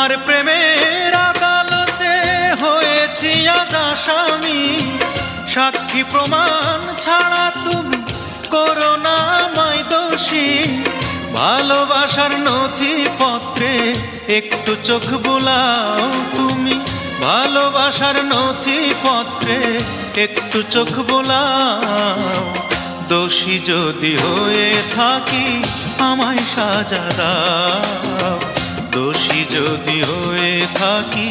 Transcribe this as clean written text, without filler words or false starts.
তোমার প্রেমের আদালতে হয়েছি আজ আসামি, সাক্ষী প্রমাণ ছাড়া তুমি করো না আমায় দোষী। ভালোবাসার নথিপত্রে একটু চোখ বোলাও তুমি, ভালোবাসার নথিপত্রে একটু চোখ বোলাও। দোষী যদি হয়ে থাকি আমায় সাজা দাও, দোষী যদি হয়ে থাকি